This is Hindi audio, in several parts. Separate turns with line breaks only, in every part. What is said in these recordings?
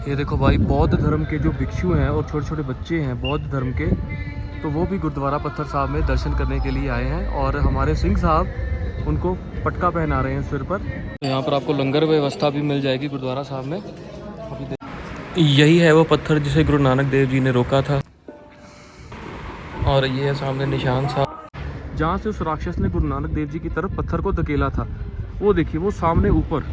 ये देखो भाई, बौद्ध धर्म के जो भिक्षु हैं और छोटे छोटे बच्चे हैं बौद्ध धर्म के, तो वो भी गुरुद्वारा पत्थर साहब में दर्शन करने के लिए आए हैं। और हमारे सिंह साहब उनको पटका पहना रहे हैं सिर पर। तो यहाँ पर आपको लंगर व्यवस्था भी मिल जाएगी गुरुद्वारा साहब में। अभी यही है वो पत्थर जिसे गुरु नानक देव जी ने रोका था। और ये है सामने निशान साहब, जहाँ से उस राक्षस ने गुरु नानक देव जी की तरफ पत्थर को धकेला था। वो देखिए, वो सामने ऊपर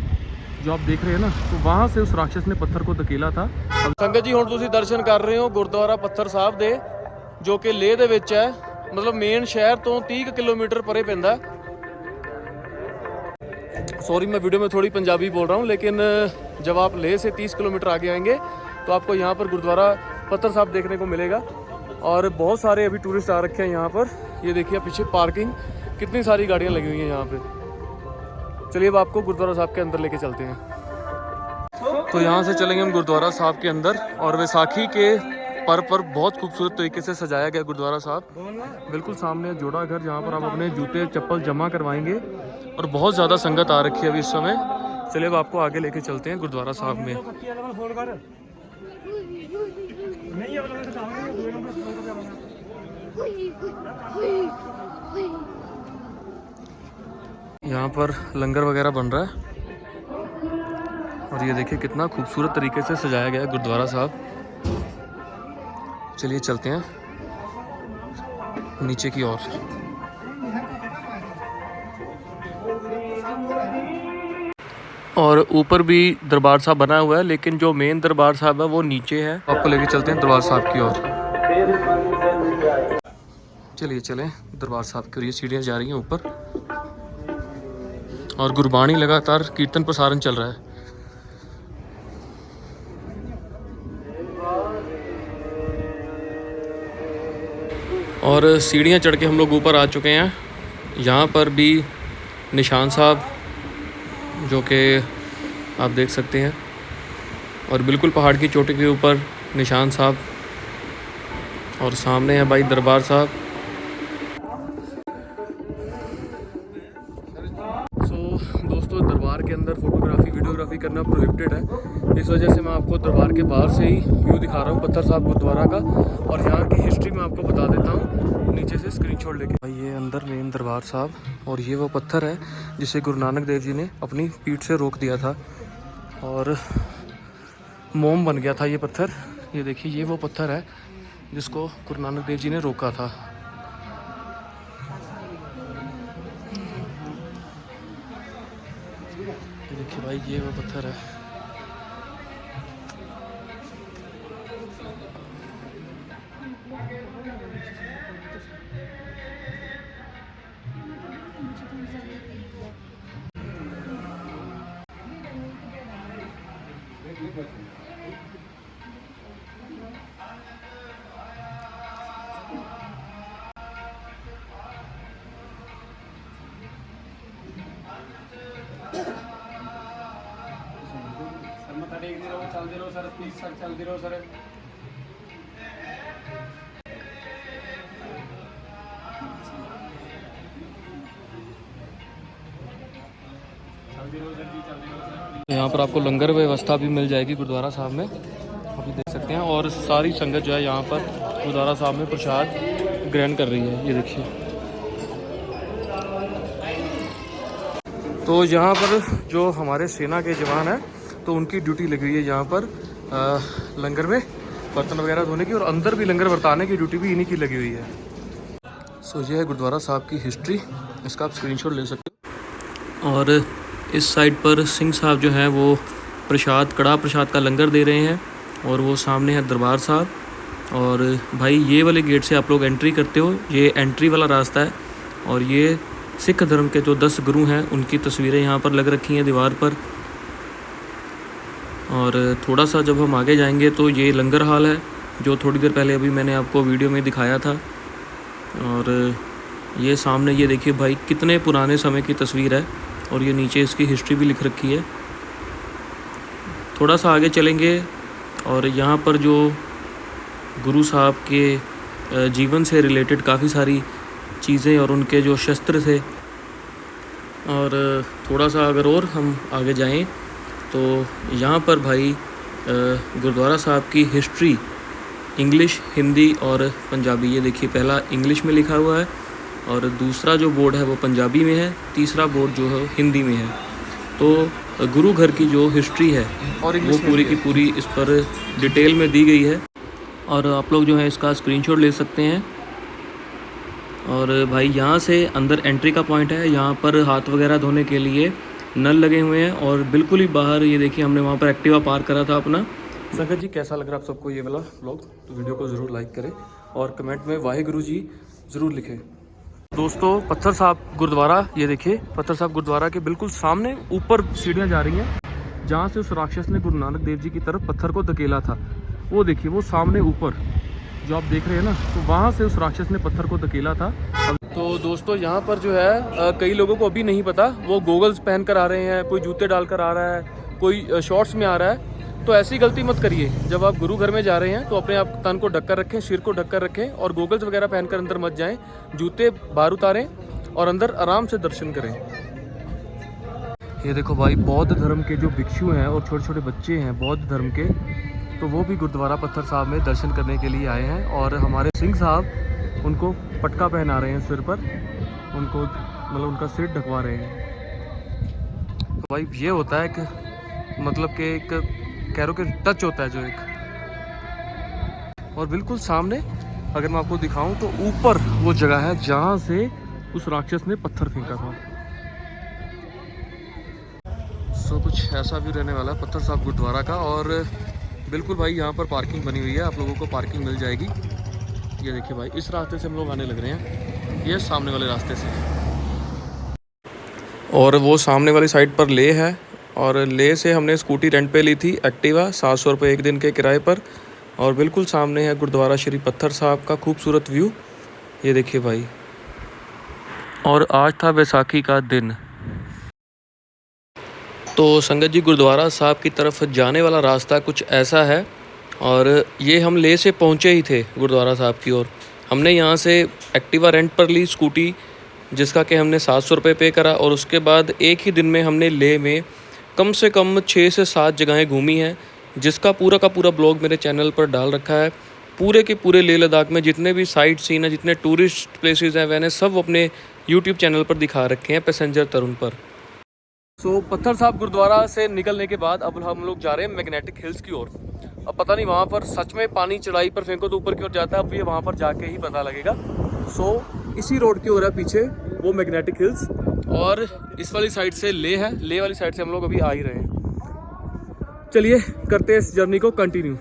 जो आप देख रहे हैं ना, तो वहाँ से उस राक्षस ने पत्थर को धकेला था। संगत जी, हुण तुसीं दर्शन कर रहे हो गुरुद्वारा पत्थर साहब दे, जो कि लेह दे विच है, मतलब मेन शहर तो 30 किलोमीटर परे पैंदा। सॉरी, मैं वीडियो में थोड़ी पंजाबी बोल रहा हूँ, लेकिन जब आप लेह से 30 किलोमीटर आगे आएंगे तो आपको यहाँ पर गुरुद्वारा पत्थर साहब देखने को मिलेगा। और बहुत सारे अभी टूरिस्ट आ रखे हैं यहाँ पर। ये देखिए पीछे पार्किंग, कितनी सारी गाड़ियाँ लगी हुई हैं यहाँ पे। चलिए अब आपको गुरुद्वारा साहब के अंदर लेके चलते हैं। तो यहाँ से चलेंगे हम गुरुद्वारा साहब के अंदर। और वैसाखी के पर्व पर बहुत खूबसूरत तरीके से सजाया गया गुरुद्वारा साहब। बिल्कुल सामने जोड़ा घर, जहाँ पर आप अपने जूते चप्पल जमा करवाएंगे। और बहुत ज़्यादा संगत आ रखी है अभी इस समय। चलिए अब आपको आगे लेके चलते हैं गुरुद्वारा साहब में। यहाँ पर लंगर वगैरह बन रहा है। और ये देखिए कितना खूबसूरत तरीके से सजाया गया है गुरुद्वारा साहब। चलिए चलते हैं नीचे की ओर। और ऊपर भी दरबार साहब बना हुआ है, लेकिन जो मेन दरबार साहब है वो नीचे है। आपको लेके चलते हैं दरबार साहब की ओर। चलिए चलें दरबार साहब की ओर। ये सीढ़ियाँ जा रही हैं ऊपर, और गुरबाणी लगातार कीर्तन प्रसारण चल रहा है। और सीढ़ियाँ चढ़ के हम लोग ऊपर आ चुके हैं। यहाँ पर भी निशान साहब, जो कि आप देख सकते हैं, और बिल्कुल पहाड़ की चोटी के ऊपर निशान साहब। और सामने है भाई दरबार साहब। दोस्तों, दरबार के अंदर फोटोग्राफी वीडियोग्राफी करना प्रोहिबिटेड है। इस वजह से मैं आपको दरबार के बाहर से ही व्यू दिखा रहा हूँ पत्थर साहब गुरुद्वारा का। और यहाँ की हिस्ट्री मैं आपको बता देता हूँ नीचे से स्क्रीनशॉट लेके। भाई ये अंदर मेन दरबार साहब, और ये वो पत्थर है जिसे गुरु नानक देव जी ने अपनी पीठ से रोक दिया था और मोम बन गया था ये पत्थर। ये देखिए, ये वो पत्थर है जिसको गुरु नानक देव जी ने रोका था। देखिए भाई, ये वो पत्थर है। चलते रहो सर, प्लीज सर, चलते रहो सर। यहाँ पर आपको लंगर व्यवस्था भी मिल जाएगी गुरुद्वारा साहब में, अभी देख सकते हैं। और सारी संगत जो है यहाँ पर गुरुद्वारा साहब में प्रसाद ग्रहण कर रही है। ये देखिए, तो यहाँ पर जो हमारे सेना के जवान हैं, तो उनकी ड्यूटी लगी हुई है यहाँ पर लंगर में बर्तन वगैरह धोने की, और अंदर भी लंगर बरताने की ड्यूटी भी इन्हीं की लगी हुई है। सो ये है गुरुद्वारा साहब की हिस्ट्री, इसका आप स्क्रीनशॉट ले सकते हो। और इस साइड पर सिंह साहब जो हैं वो प्रसाद, कड़ा प्रसाद का लंगर दे रहे हैं। और वो सामने है दरबार साहब। और भाई ये वाले गेट से आप लोग एंट्री करते हो, ये एंट्री वाला रास्ता है। और ये सिख धर्म के जो 10 गुरु हैं उनकी तस्वीरें यहाँ पर लग रखी हैं दीवार पर। और थोड़ा सा जब हम आगे जाएंगे तो ये लंगर हाल है, जो थोड़ी देर पहले अभी मैंने आपको वीडियो में दिखाया था। और ये सामने ये देखिए भाई, कितने पुराने समय की तस्वीर है। और ये नीचे इसकी हिस्ट्री भी लिख रखी है। थोड़ा सा आगे चलेंगे और यहाँ पर जो गुरु साहब के जीवन से रिलेटेड काफ़ी सारी चीज़ें और उनके जो शस्त्र थे। और थोड़ा सा अगर और हम आगे जाएं तो यहाँ पर भाई गुरुद्वारा साहब की हिस्ट्री इंग्लिश, हिंदी और पंजाबी। ये देखिए पहला इंग्लिश में लिखा हुआ है और दूसरा जो बोर्ड है वो पंजाबी में है, तीसरा बोर्ड जो है हिंदी में है। तो गुरु घर की जो हिस्ट्री है और वो पूरी की पूरी इस पर डिटेल में दी गई है और आप लोग जो है इसका स्क्रीनशॉट ले सकते हैं। और भाई यहाँ से अंदर एंट्री का पॉइंट है, यहाँ पर हाथ वगैरह धोने के लिए नल लगे हुए हैं और बिल्कुल ही बाहर ये देखिए हमने वहाँ पर एक्टिवा पार्क करा था अपना। संगत जी कैसा लग रहा है आप सबको ये वाला व्लॉग? तो वीडियो को ज़रूर लाइक करें और कमेंट में वाहिगुरु जी ज़रूर लिखें। दोस्तों पत्थर साहब गुरुद्वारा, ये देखिए पत्थर साहब गुरुद्वारा के बिल्कुल सामने ऊपर सीढ़ियाँ जा रही हैं, जहाँ से उस राक्षस ने गुरु नानक देव जी की तरफ पत्थर को धकेला था। वो देखिए वो सामने ऊपर जो आप देख रहे हैं ना, तो वहाँ से उस राक्षस ने पत्थर को धकेला था। तो दोस्तों यहाँ पर जो है कई लोगों को अभी नहीं पता, वो गोगल्स पहन कर आ रहे हैं, कोई जूते डालकर आ रहा है, कोई शॉर्ट्स में आ रहा है। तो ऐसी गलती मत करिए। जब आप गुरु घर में जा रहे हैं तो अपने आप तन को ढककर रखें, सिर को ढककर रखें और गोगल्स वगैरह पहनकर अंदर मत जाएं। जूते बाहर उतारें और अंदर आराम से दर्शन करें। ये देखो भाई बौद्ध धर्म के जो भिक्षु हैं और छोटे छोटे बच्चे हैं बौद्ध धर्म के, तो वो भी गुरुद्वारा पत्थर साहब में दर्शन करने के लिए आए हैं। और हमारे सिंह साहब उनको पटका पहना रहे हैं सिर पर, उनको मतलब उनका सिर ढकवा रहे हैं। तो भाई ये होता है कि मतलब कि एक कैरो के टच होता है जो एक। और बिल्कुल सामने अगर मैं आपको दिखाऊं तो ऊपर वो जगह है जहां से उस राक्षस ने पत्थर फेंका था। सो कुछ ऐसा भी रहने वाला है पत्थर साहब गुरुद्वारा का। और बिल्कुल भाई यहाँ पर पार्किंग बनी हुई है, आप लोगों को पार्किंग मिल जाएगी। ये देखिए भाई इस रास्ते से हम लोग आने लग रहे हैं, ये सामने वाले रास्ते से। और वो सामने वाली साइड पर ले है और ले से हमने स्कूटी रेंट पे ली थी एक्टिवा 700 रुपये एक दिन के किराए पर। और बिल्कुल सामने है गुरुद्वारा श्री पत्थर साहब का खूबसूरत व्यू, ये देखिए भाई। और आज था बैसाखी का दिन। तो संगत जी गुरुद्वारा साहब की तरफ जाने वाला रास्ता कुछ ऐसा है और ये हम ले से पहुँचे ही थे गुरुद्वारा साहब की ओर। हमने यहाँ से एक्टिवा रेंट पर ली स्कूटी, जिसका कि हमने 700 रुपये पे करा। और उसके बाद एक ही दिन में हमने ले में कम से कम 6 से 7 जगहें घूमी हैं, जिसका पूरा का पूरा ब्लॉग मेरे चैनल पर डाल रखा है। पूरे के पूरे लेह लद्दाख में जितने भी साइट सीन है, जितने टूरिस्ट प्लेसेस हैं, मैंने सब अपने यूट्यूब चैनल पर दिखा रखे हैं पैसेंजर तरुण पर। सो पत्थर साहब गुरुद्वारा से निकलने के बाद अब हम लोग जा रहे हैं मैग्नेटिक हिल्स की ओर। अब पता नहीं वहाँ पर सच में पानी चढ़ाई पर फेंको तो ऊपर की ओर जाता है, अब ये वहाँ पर जाके ही पता लगेगा। सो इसी रोड की ओर है पीछे वो मैग्नेटिक हिल्स और इस वाली साइड से ले है, ले वाली साइड से हम लोग अभी आ ही रहे हैं। चलिए करते हैं इस जर्नी को कंटिन्यू।